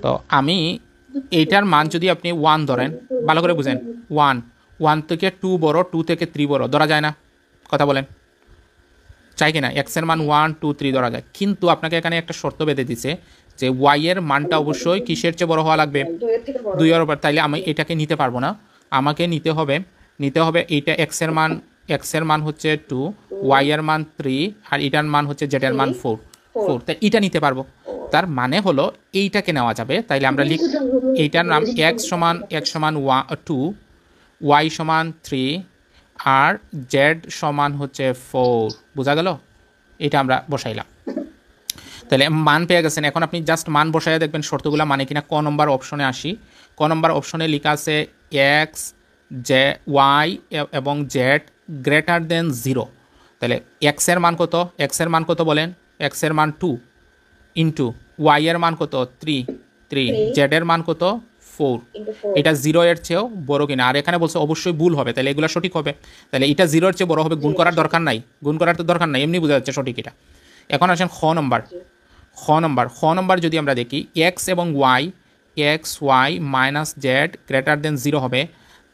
তো আমি এইটার মান যদি আপনি 1 ধরেন, ভালো করে বুঝেন, 1 থেকে 2 বড়, 2 থেকে 3 বড় ধরা যায় না? কথা বলেন, চাই কিনা? এক্সের মান 1 2 3 ধরা যায়, কিন্তু আপনাকে এখানে একটা শর্ত বেঁধে দিছে যে ওয়াই এর মানটা অবশ্যই কিসের চেয়ে বড় হওয়া লাগবে? 2 এর উপর। তাইলে আমি এটাকে নিতে পারবো না, আমাকে নিতে হবে এইটা এক্সের মান হচ্ছে 2, ওয়াই এর মান 3, আর এটার মান হচ্ছে জেড এর মান 4, তাই এটা নিতে পারবো। তার মানে হলো এইটাকে নেওয়া যাবে। তাইলে আমরা এইটার নাম এক্স সমান 2, ওয়াই সমান 3, আর জেড সমান হচ্ছে 4। বোঝা গেল? এটা আমরা বসাইলাম। তাহলে মান পেয়ে গেছেন। এখন আপনি জাস্ট মান বসাইয়া দেখবেন শর্তগুলো মানে কিনা। ক নম্বর অপশনে আসি। ক নম্বর অপশনে লেখা আছে এক্স, ওয়াই এবং জেড গ্রেটার দেন 0। তাহলে এক্সের মান কত? এক্সের মান কত বলেন? এক্সের মান 2 ইন্টু ওয়াই এর মান কত? 3, জেড এর মান কত? 4। এটা 0 এর চেয়েও বড় কিনা? আর এখানে বলছে অবশ্যই ভুল হবে, তাহলে এগুলো সঠিক হবে। তাহলে এটা 0 এর চেয়ে বড় হবে, গুণ করার দরকার নাই, গুণ করার তো দরকার নাই, এমনি বোঝা যাচ্ছে সঠিক এটা। এখন আসেন খ নম্বর যদি আমরা দেখি এক্স এবং Y minus Z greater than 0 হবে,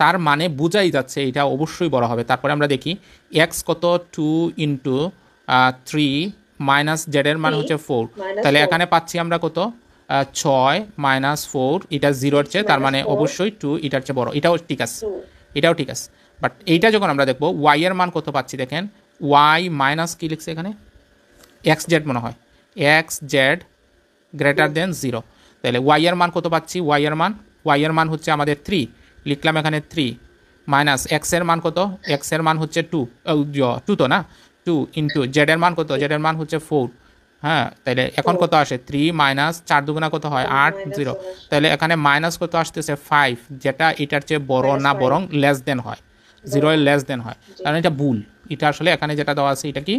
তার মানে বোঝাই যাচ্ছে এটা অবশ্যই বড় হবে। তারপরে আমরা দেখি এক্স কত? 2 ইন্টু 3 মাইনাস জেডের মান হচ্ছে 4। তাহলে এখানে পাচ্ছি আমরা কত? 6 মাইনাস 4, এটা 0-এর চেয়ে, তার মানে অবশ্যই 2 এটার চেয়ে বড়। এটাও ঠিক আছে। বাট এইটা যখন আমরা দেখবো ওয়াই এর মান কত পাচ্ছি দেখেন, ওয়াই মাইনাস কি লিখছে এখানে? এক্স জেড মনে হয়, এক্স জেড গ্রেটার দেন 0। তাহলে ওয়াই এর মান কত পাচ্ছি? ওয়াই এর মান হচ্ছে আমাদের 3, লিখলাম এখানে 3, মাইনাস এক্স এর মান কত? এক্স এর মান হচ্ছে 2 তো না, 2 ইন্টু জেড এর মান কত? জেড এর মান হচ্ছে 4। হ্যাঁ, তাহলে এখন কত আসে? 3 মাইনাস 4 দুগুণা কত হয়? 8, 0। তাহলে এখানে মাইনাস কত আসতেছে? 5, যেটা এটার চেয়ে বড় না, বরং লেস দেন হয়, 0 এর লেস দেন হয়। কারণ এটা ভুল, এটা আসলে এখানে যেটা দেওয়া আছে এটা কি